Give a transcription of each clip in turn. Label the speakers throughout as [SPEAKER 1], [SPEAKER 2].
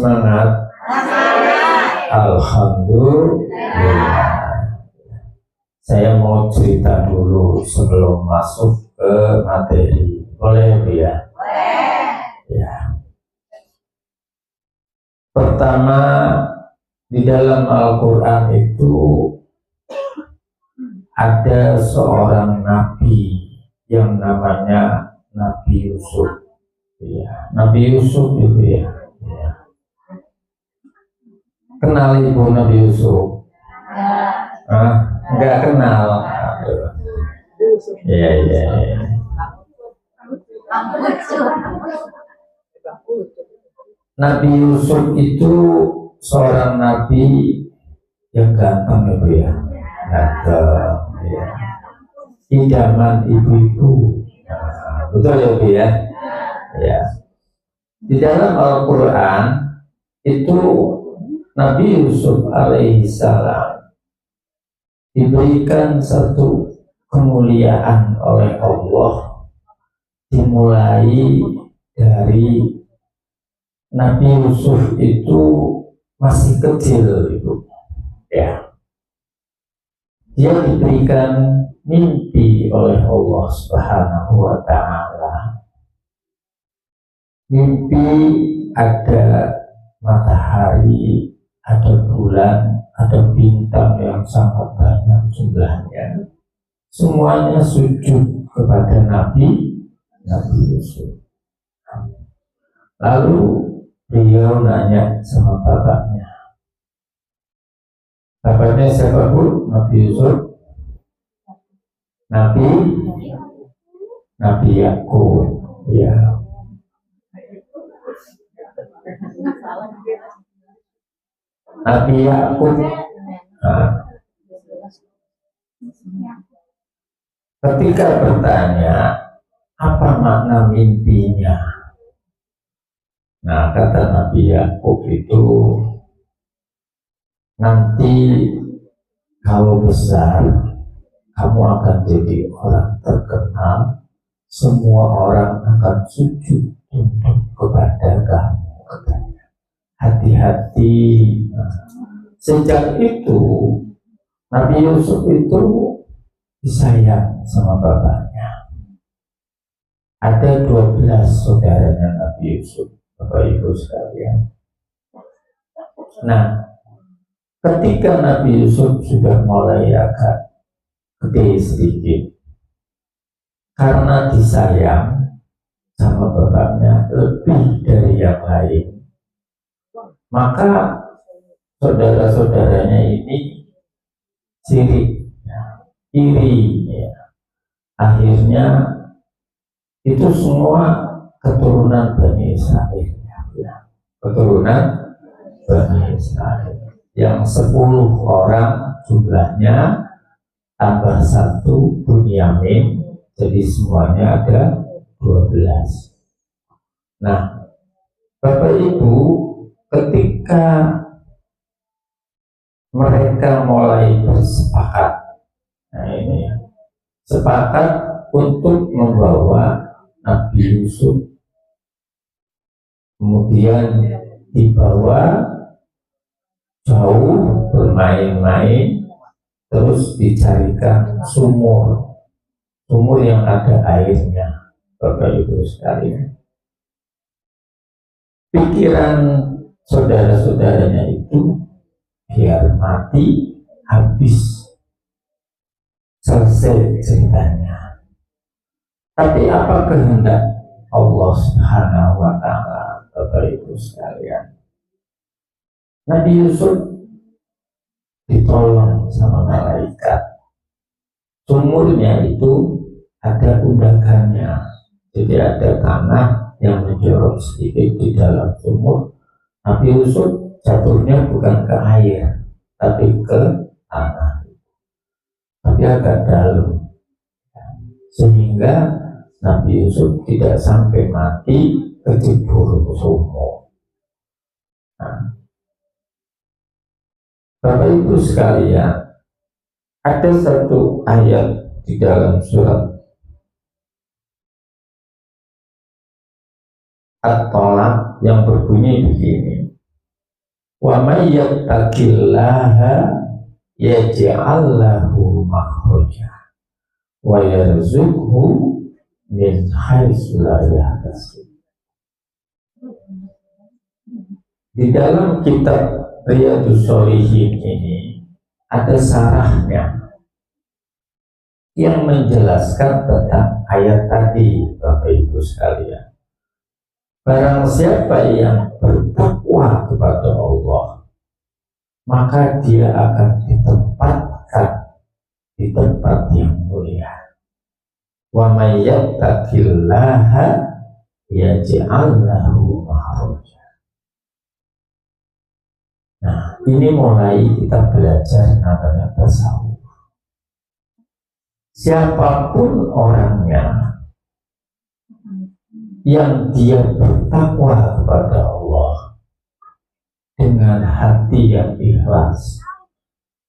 [SPEAKER 1] semangat? Alhamdulillah. Saya mau cerita dulu sebelum masuk ke materi. Boleh Bu ya? Ya. Pertama, di dalam Al-Quran itu ada seorang nabi yang namanya Nabi Yusuf. Ya, Nabi Yusuf itu ya. Kenal ibu Nabi Yusuf? Enggak kenal. Iya. Nabi Yusuf itu seorang nabi yang ganteng ya Bu ya. Ganteng ya. Idaman ibu-ibu. Betul ya Bu ya? Ya. Di dalam Al-Quran itu Nabi Yusuf alaihissalam diberikan satu kemuliaan oleh Allah, dimulai dari Nabi Yusuf itu masih kecil Ibu. Ya. Dia diberikan mimpi oleh Allah Subhanahu wa ta'ala. Mimpi ada matahari, ada bulan, ada bintang yang sangat banyak jumlahnya. Semuanya sujud kepada Nabi Yusuf. Lalu beliau nanya sama bapaknya. Bapaknya siapa Bu? Nabi Yusuf? Nabi Yakub. Ya. Nabi Yakub. Ketika bertanya apa makna mimpinya, nah kata Nabi Yakub itu, nanti kalau besar kamu akan jadi orang terkenal, semua orang akan sujud tunduk kepada kamu. Hati-hati. Sejak itu Nabi Yusuf itu disayang sama bapaknya. Ada 12 saudaranya Nabi Yusuf, Bapak Ibu sekalian. Nah, ketika Nabi Yusuf sudah mulai agak gede sedikit, karena disayang sama bapaknya lebih dari yang lain, maka saudara-saudaranya ini sirik, iri, ya. Akhirnya itu semua keturunan Bani Israel, ya. Keturunan Bani Israel yang 10 orang jumlahnya, tambah 1 Bunyamin, jadi semuanya ada 12. Nah, Bapak Ibu, ketika mereka mulai bersepakat, nah ini ya, sepakat untuk membawa Nabi Yusuf, kemudian dibawa jauh bermain-main, terus dicarikan sumur yang ada airnya. Bapak Ibu sekalian, pikiran saudara-saudaranya itu biar mati, habis, selesai ceritanya. Tapi apa kehendak Allah Subhanahu wa ta'ala, Bapak Ibu sekalian? Nabi Yusuf ditolong sama malaikat. Sumurnya itu ada undagannya, jadi ada tanah yang menjorok sedikit di dalam sumur. Nabi Yusuf jatuhnya bukan ke air, tapi ke tanah, tapi agak dalam, sehingga Nabi Yusuf tidak sampai mati kecebur sumur. Nah, Bapak Ibu sekalian, ada satu ayat di dalam surat At-Tolak yang berbunyi begini. Wa may yattaqillaha yaj'al lahu makhraja wa yarzuqhu min haitsu la yahtasib. Di dalam kitab Riyadhus Shalihin ini ada sarahnya yang menjelaskan tentang ayat tadi, Bapak Ibu sekalian. Barang siapa yang bertakwa kepada Allah, maka dia akan ditempatkan di tempat yang mulia. Wa may yattaqillaha yaj'al lahu makhraja. Nah, ini mulai kita belajar namanya tasawuf. Siapapun orangnya yang dia bertakwa kepada Allah dengan hati yang ikhlas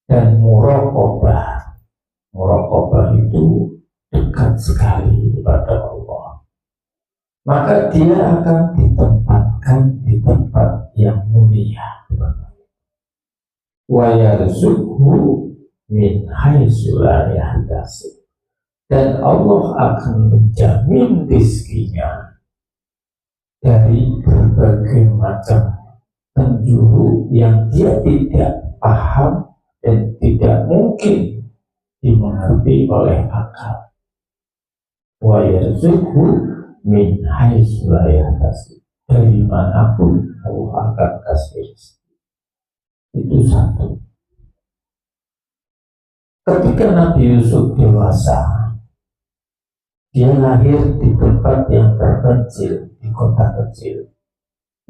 [SPEAKER 1] dan muraqabah. Muraqabah itu dekat sekali kepada Allah. Maka dia akan ditempatkan di tempat yang mulia. Wa yarzuqhu min haitsu la yahtasib. Dan Allah akan menjamin rizkinya dari berbagai macam penjuru yang dia tidak paham dan tidak mungkin dimengerti oleh akal. Wa yarzuqhu min haitsu la yahtasib. Dari manapun Allah akan kasih rezeki. Itu satu. Ketika Nabi Yusuf dewasa, dia lahir di tempat yang terpencil, di kota kecil.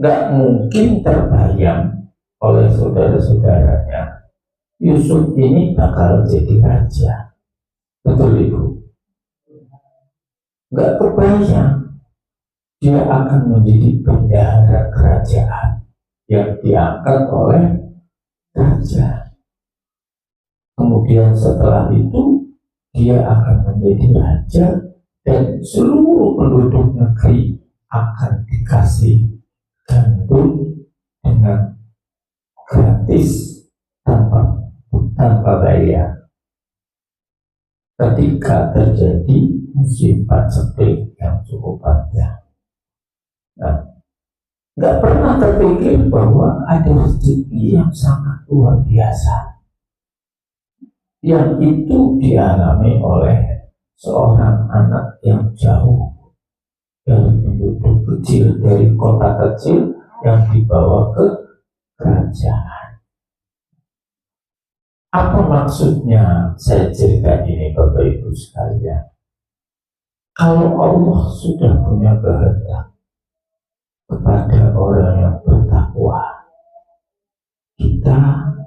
[SPEAKER 1] Nggak mungkin terbayang oleh saudara-saudaranya Yusuf ini bakal jadi raja. Betul Ibu? Nggak kebayang dia akan menjadi bendahara kerajaan yang diangkat oleh raja. Kemudian setelah itu dia akan menjadi raja dan seluruh penduduk negeri akan dikasih gandum dengan gratis tanpa bayar. Ketika terjadi musim paceklik yang cukup panjang, nah, nggak pernah terpikir bahwa ada rezeki yang sangat luar biasa yang itu dialami oleh seorang anak yang jauh dari penduduk kecil, dari kota kecil yang dibawa ke kerajaan. Apa maksudnya saya cerita ini Bapak Ibu sekalian? Kalau Allah sudah punya kehendak kepada orang yang bertakwa, kita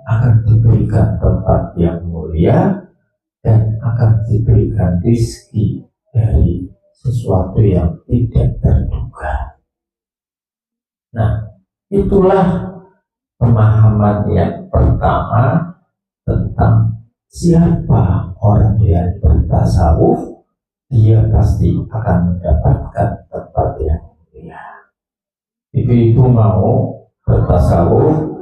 [SPEAKER 1] akan diberikan tempat yang mulia dan akan diberikan rezeki dari sesuatu yang tidak terduga. Nah, itulah pemahaman yang pertama tentang siapa orang yang bertasawuf. Dia pasti akan mendapatkan tempat yang mulia. Ibu-ibu mau bertasawuf?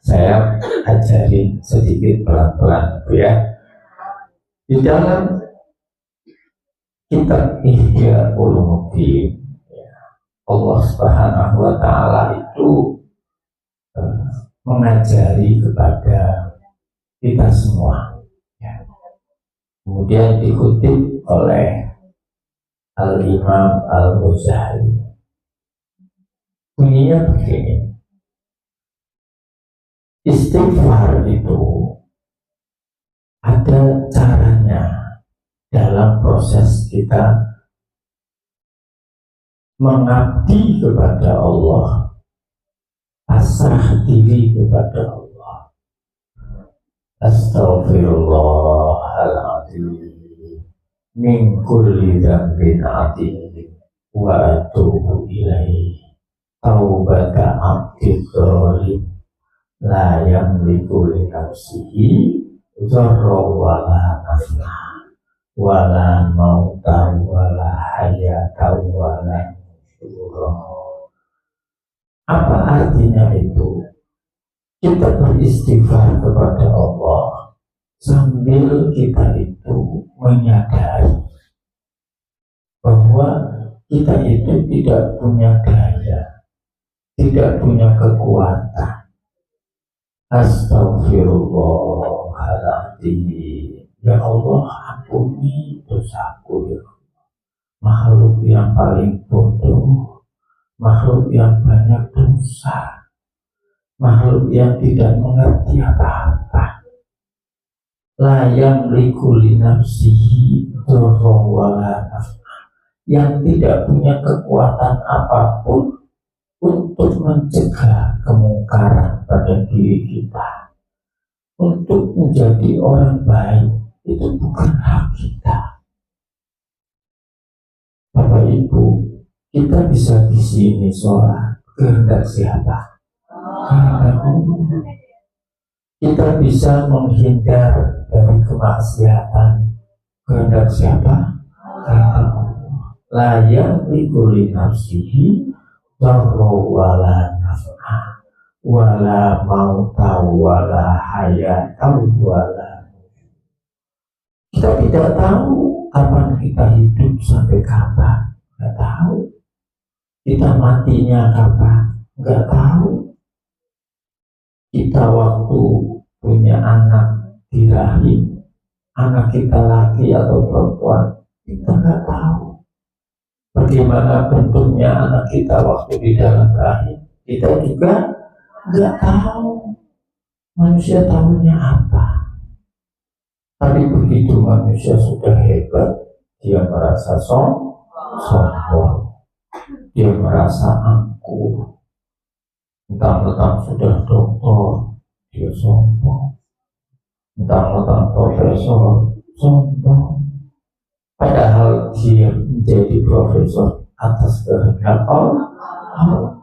[SPEAKER 1] Saya ajarin sedikit pelan-pelan ya. Di dalam kitab Ihya Ulumuddin, Allah Subhanahu wa Ta'ala itu mengajari kepada kita semua. Kemudian dikutip oleh Al-Imam Al-Ghazali. Bunyinya begini. Istighfar itu ada caranya dalam proses kita mengabdi kepada Allah, pasrah diri kepada Allah. Astaghfirullahaladzim min kulli dzambin adzim wa atubu ilaihi taubata abdi dzalim la yamliku li nafsihi dzarra wala naf'a wala mauta wala hayata wala syura. Apa artinya itu? Kita beristighfar kepada Allah sambil kita itu menyadari bahwa kita itu tidak punya daya, tidak punya kekuatan. Astaghfirullahaladzim. Ya Allah, ampuni dosaku ya. Makhluk yang paling bodoh, makhluk yang banyak dosa, makhluk yang tidak mengerti apa-apa. La yamliku li nafsihi dzarran wala naf'a, yang tidak punya kekuatan apapun untuk mencegah kemungkaran pada diri kita, untuk menjadi orang baik. Itu bukan hak kita. Bapak Ibu, kita bisa di sini sholat kehendak siapa? Kehendak Allah. Kita bisa menghindar dari kemaksiatan kehendak siapa? Kehendak Allah. La yamliku li nafsihi dzarran wala naf'a wala mauta wala hayata wala. Kita tidak tahu kapan kita hidup sampai kapan, nggak tahu. Kita matinya kapan, nggak tahu. Kita waktu punya anak di rahim, anak kita laki atau perempuan, kita nggak tahu. Bagaimana bentuknya anak kita waktu di dalam rahim, kita juga nggak tahu. Manusia tahunya apa? Tapi begitu manusia sudah hebat, dia merasa sombong, dia merasa angkuh. Mentang-mentang sudah doktor, dia sombong. Mentang-mentang profesor, sombong. Padahal dia menjadi profesor atas kehendak Allah.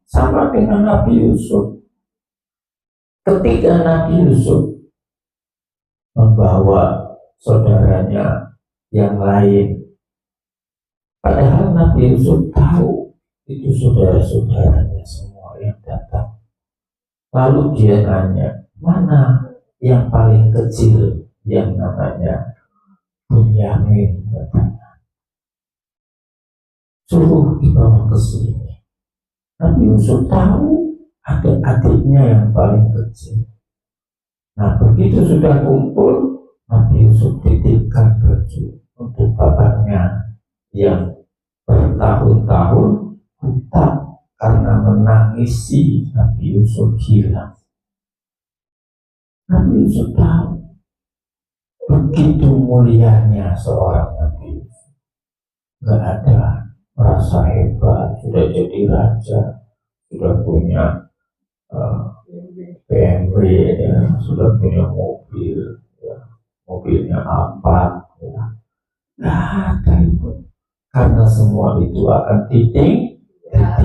[SPEAKER 1] Sama dengan Nabi Yusuf. Ketika Nabi Yusuf membawa saudaranya yang lain, padahal Nabi Yusuf tahu itu saudara-saudaranya semua yang datang. Lalu dia nanya, mana yang paling kecil, yang namanya Bunyamin? Suruh dibawa ke sini. Nabi Yusuf tahu ada adiknya yang paling kecil. Nah, begitu sudah kumpul, Nabi Yusuf titipkan baju untuk bapaknya yang bertahun-tahun buta karena menangisi Nabi Yusuf hilang. Nabi Yusuf tahu begitu mulianya seorang Nabi Yusuf. Gak ada merasa hebat, sudah jadi raja, sudah punya BMW, ya, sudah punya mobil, ya, mobilnya apa, ya. Nggak ada itu, karena semua itu akan ditinggal.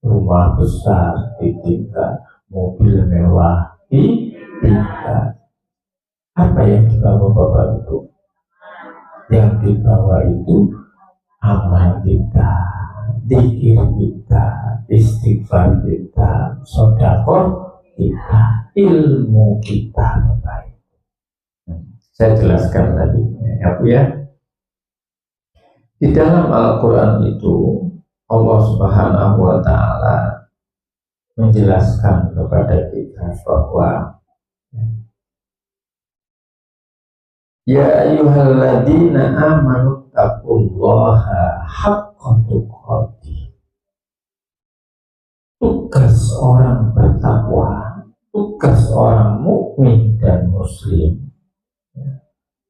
[SPEAKER 1] Rumah besar ditinggal, mobil mewah ditinggal. Apa yang dibawa Bapak itu? Yang dibawa itu amal kita, zikir kita, istighfar kita, sedekah kita, ilmu kita. Baik. Saya jelaskan tadi, ya Bu ya. Di dalam Al-Quran itu Allah Subhanahu wa Ta'ala menjelaskan kepada kita bahwa ya ayyuhalladzina amanu taqullaha haqqa tuqatih. Tugas orang bertakwa, tugas orang mukmin dan muslim,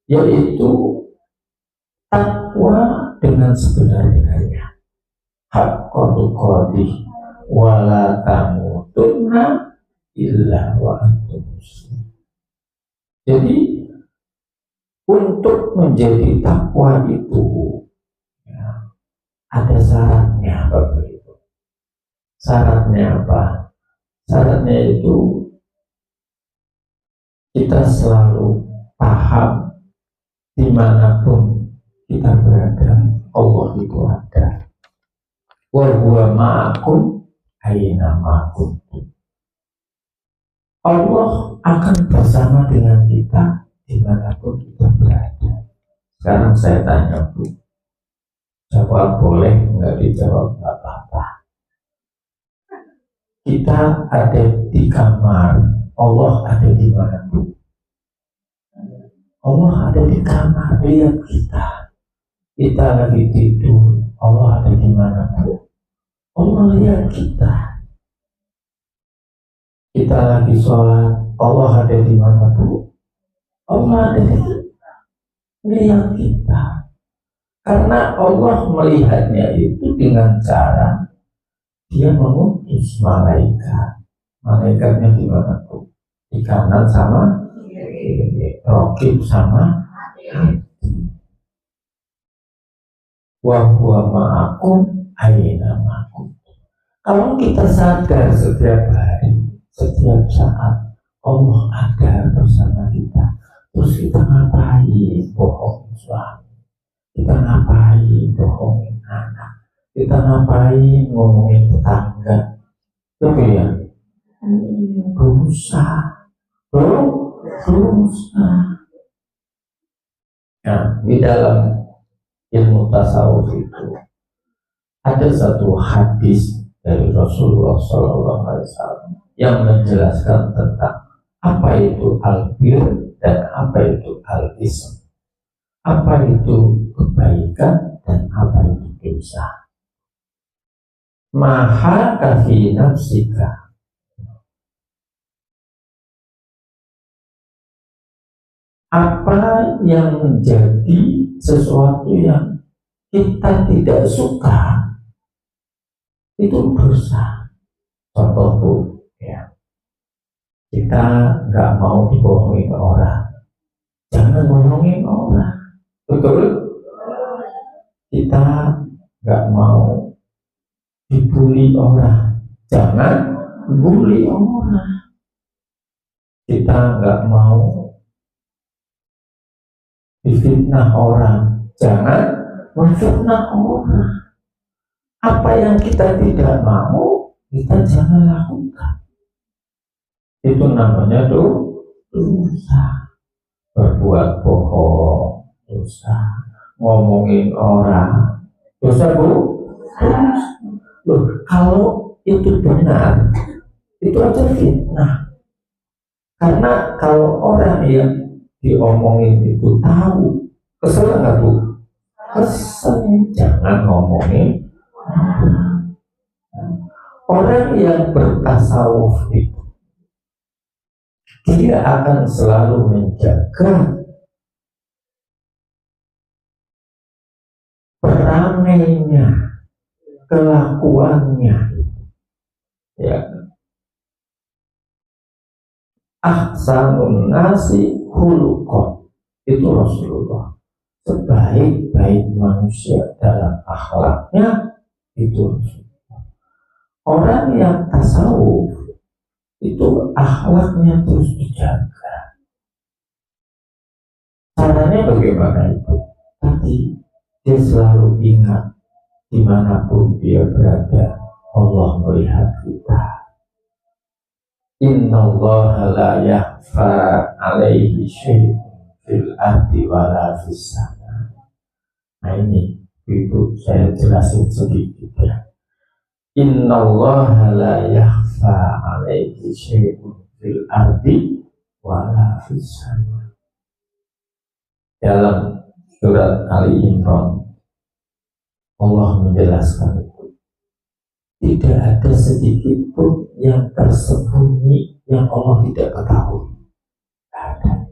[SPEAKER 1] yaitu takwa dengan sebenar-benarnya. Haqqa tuqatih wala tamutunna illa wa antum muslimun. Jadi untuk menjadi takwa itu ya, ada syaratnya Bapak Ibu. Syaratnya apa? Syaratnya itu kita selalu paham dimanapun kita berada, Allah itu ada. wa huwa ma'akum aina ma kuntum. Allah akan bersama dengan kita dimanapun kita berada. Sekarang saya tanya Bu, jawab boleh, enggak dijawab enggak apa-apa. Kita ada di kamar, Allah ada di mana Bu? Allah ada di kamar, lihat kita. Kita lagi tidur, Allah ada di mana Bu? Allah lihat kita. Kita lagi sholat, Allah ada di mana Bu? Allah ada di kita. Lihat kita. Karena Allah melihatnya itu dengan cara Dia mengutus malaikat. Malaikatnya di mana Bu? Di kanan sama Rokib sama wa huwa ma'akum aina ma kuntum. Kalau kita sadar setiap hari, setiap saat Allah ada bersama kita, terus kita ngapain bohongin suami, kita ngapain bohongin anak, kita ngapain ngomongin tetangga, coba ya, berusaha. Nah, di dalam ilmu tasawuf itu ada satu hadis dari Rasulullah SAW yang menjelaskan tentang apa itu al-bir dan apa itu al-ism, apa itu kebaikan dan apa itu dosa. Maha kafi nafsika, apa yang menjadi sesuatu yang kita tidak suka itu dosa. Contoh Bu, ya, kita nggak mau dibohongin orang, jangan bohongin orang, betul? Kita nggak mau dibully orang, jangan bully orang. Kita nggak mau difitnah orang, jangan memfitnah orang. Apa yang kita tidak mau, kita jangan lakukan. Itu namanya dosa. Berbuat bohong, dosa. Ngomongin orang, dosa Bu. Loh, kalau itu benar, itu aja fitnah. Karena kalau orang yang diomongin itu tahu, kesel nggak Bu? Kesel. Jangan ngomongin orang yang bertasawuf itu, dia akan selalu menjaga perangainya, kelakuannya, ya. Ahsanun nasi khuluqan, itu Rasulullah. Sebaik-baik manusia dalam akhlaknya itu Rasulullah. Orang yang tasawuf itu akhlaknya terus dijaga. Caranya bagaimana itu? Tadi dia selalu ingat dimanapun dia berada, Allah melihat kita. Innallaha la yakhfa alaihi syai'un fil ardi wala fis sama. Nah ini Ibu saya jelasin sedikit ya. Innallaha la yakhfa alaihi syai'un fil ardi wala fis sama. Dalam surat Ali Imran Allah menjelaskan itu, tidak ada sedikit pun yang tersembunyi yang Allah tidak ketahui. Ada.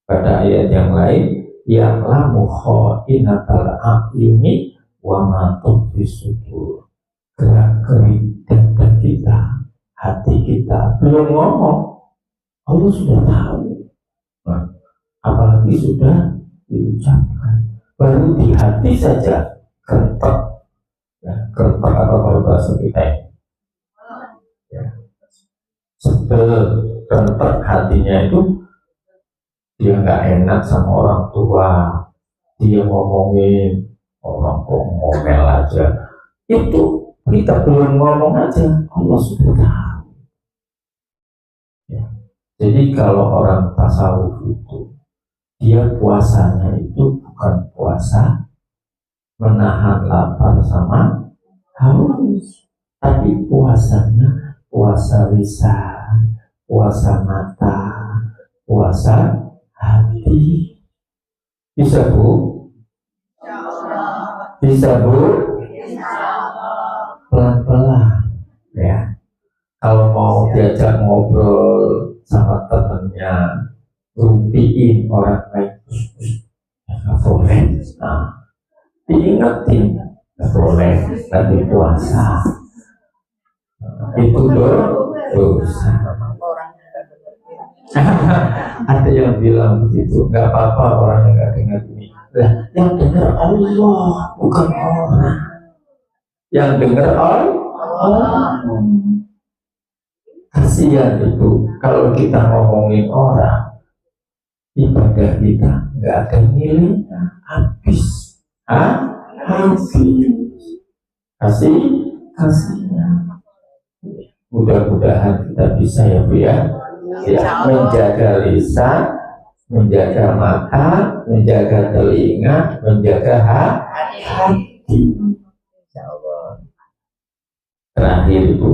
[SPEAKER 1] Pada ayat yang lain, ya'lamu kha'inatal a'yuni wa ma tukhfi sudur. Gerak-gerik dada kita, hati kita belum ngomong, Allah sudah tahu. Nah, apalagi sudah diucapkan, baru di hati saja kentok. Ya, kentok atau kalau bahasa kita ya, sebel, kentok hatinya itu, dia nggak enak sama orang tua, dia ngomongin orang kok ngomel aja, Itu kita belum ngomong aja, Allah sudah tahu. Ya. Jadi kalau orang tasawuf itu, dia puasanya itu bukan puasa menahan lapar sama haus, tapi puasanya puasa lisan, puasa mata, puasa hati. Bisa Bu? Bisa Bu? Pelan-pelan ya. Kalau mau diajak ngobrol sama temennya, rumpiin orang lain, nggak boleh. Nah, diingetin, nggak boleh. Nanti puasa itu dosa. Ada yang bilang begitu, nggak apa-apa orang yang nggak dengar ini. Lah, yang dengar Allah, bukan orang. Yang dengar Allah. Kasihan itu kalau kita ngomongin orang, ibadah kita nggak ada nilainya, habis. Habis. Kasihan. Mudah-mudahan kita bisa ya Bu ya. Ya, menjaga lisan, menjaga mata, menjaga telinga, menjaga hati. Terakhir itu,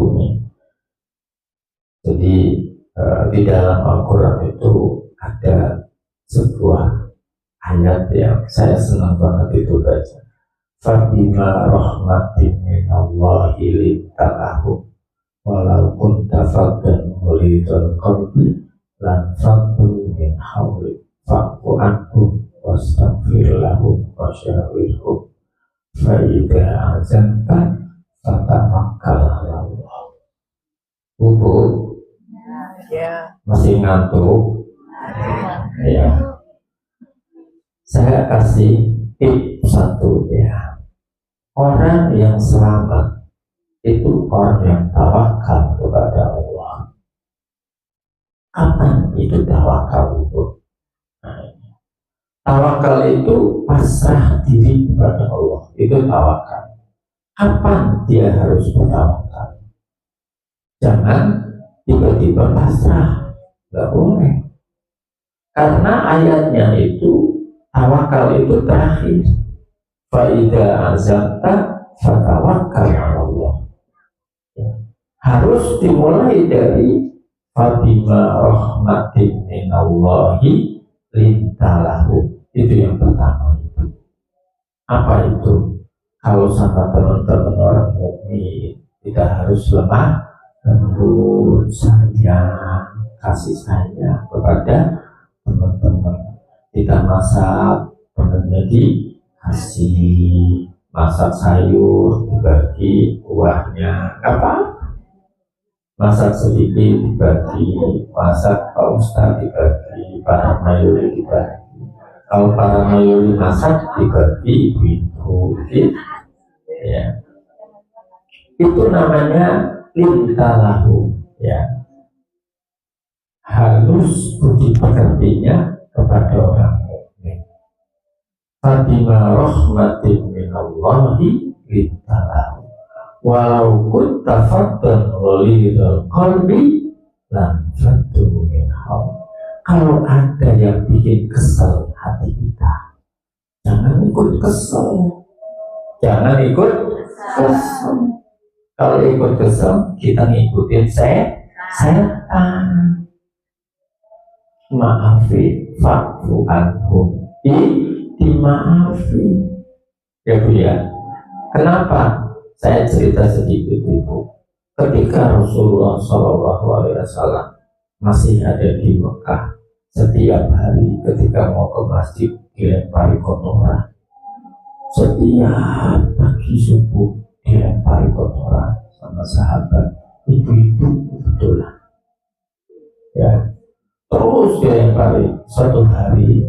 [SPEAKER 1] jadi di dalam Al-Quran itu ada sebuah ayat yang saya senang banget itu baca. Fabima rahmatin minallahi lintalahum walau kunta faddan ghalidhal qalbi lan faddu min hawlik fa'fu anhum wastaghfir lahum wasyawirhum fa idza azamta fatamakkal 'ala Allah. Bu, ya. Masih ngantuk? Ya. Saya kasih tips satu ya. Orang yang selamat itu orang yang tawakal kepada Allah. Kapan itu tawakal itu? Tawakal itu pasrah diri kepada Allah. Itu tawakal. Kapan dia harus bertawakal? Jangan tiba-tiba pasrah, nggak boleh. Karena ayatnya itu tawakal itu terakhir. Fa'idha azamta fatawakkal 'ala Allah. Ya. Harus dimulai dari fabima rahmatin minallahi lintalahu. Itu yang pertama itu. Apa itu? Kalau sama teman-teman orang mukmin, kita harus lemah lembut, sayang, kasih sayang kepada teman-teman. Kita masak, temannya dikasih, masak sayur dibagi, kuahnya apa? Masak sedikit dibagi, masak Pak Ustaz dibagi, para mayuri dibagi. Kalau para mayuri masak dibagi ibu-ibu, ya. Itu namanya lintalahu, ya. Halus budi pekertinya kepada orang mukmin. Fabima rahmatin minallahi lintalahu walau kunta faddan ghalidhal qalbi lan faddu min hawlik. Kalau ada yang bikin kesel hati kita, jangan ikut kesel. Jangan ikut kesel. Kalau ikut kesel, kita ngikutin setan. Maafi, fa'fu anhum, dimaafi. Ya Bu ya. Kenapa? Saya cerita sedikit Ibu. Ketika Rasulullah SAW masih ada di Mekah, setiap hari ketika mau ke masjid dilempari kotoran. Setiap pagi subuh dilempari kotoran sama sahabat, ibu-ibu kebetulan. Ya, terus dilempari. Suatu hari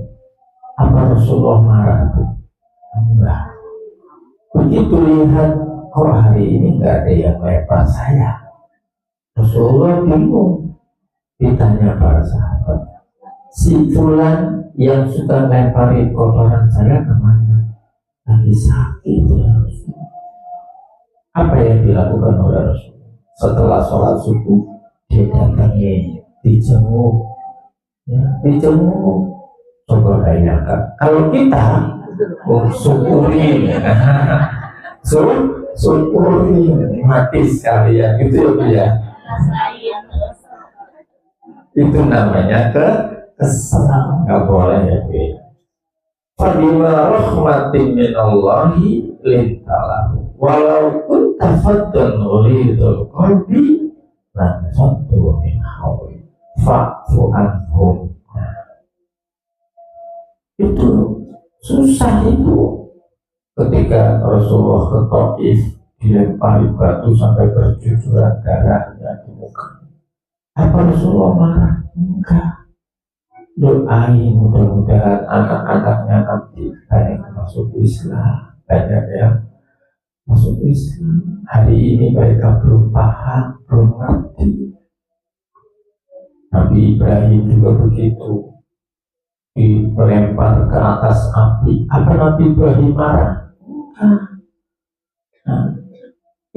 [SPEAKER 1] apa Rasulullah marah? Enggak. Begitu lihat, kok hari ini enggak ada yang lempar saya, Rasulullah bingung. Ditanya para sahabat, si fulan yang suka lempari kotoran saya kemana? Lagi sakit ya Rasulullah. Apa yang dilakukan oleh Rasul? Setelah sholat subuh, dia datangi, dijenguk, ya, dijenguk. Coba bayangkan, kalau kita syukuri, syukuri, mati sekalian, itu ya. Itu namanya kesal, nggak boleh ya. Fadima rahmatin minallahi lintalahu walau kunta faddan ghalidul qalbi lan faddu min hawli fa'fu anhum. Itu susah itu ketika Rasulullah ke Taif dilempari batu sampai bercucuran darahnya di muka. Apa Rasulullah marah? Enggak. Doain mudah-mudahan anak-anaknya nanti banyak masuk Islam, banyak yang masuk Islam. Hari ini mereka belum paham, belum ngerti. Nabi Ibrahim juga begitu, dilempar ke atas api. Apa Nabi Ibrahim marah? Nah,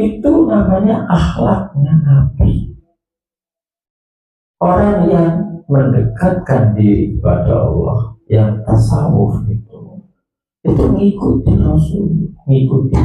[SPEAKER 1] itu namanya akhlaknya Nabi. Orang yang mendekatkan diri kepada Allah, yang tasawuf itu ngikuti Rasul, ngikuti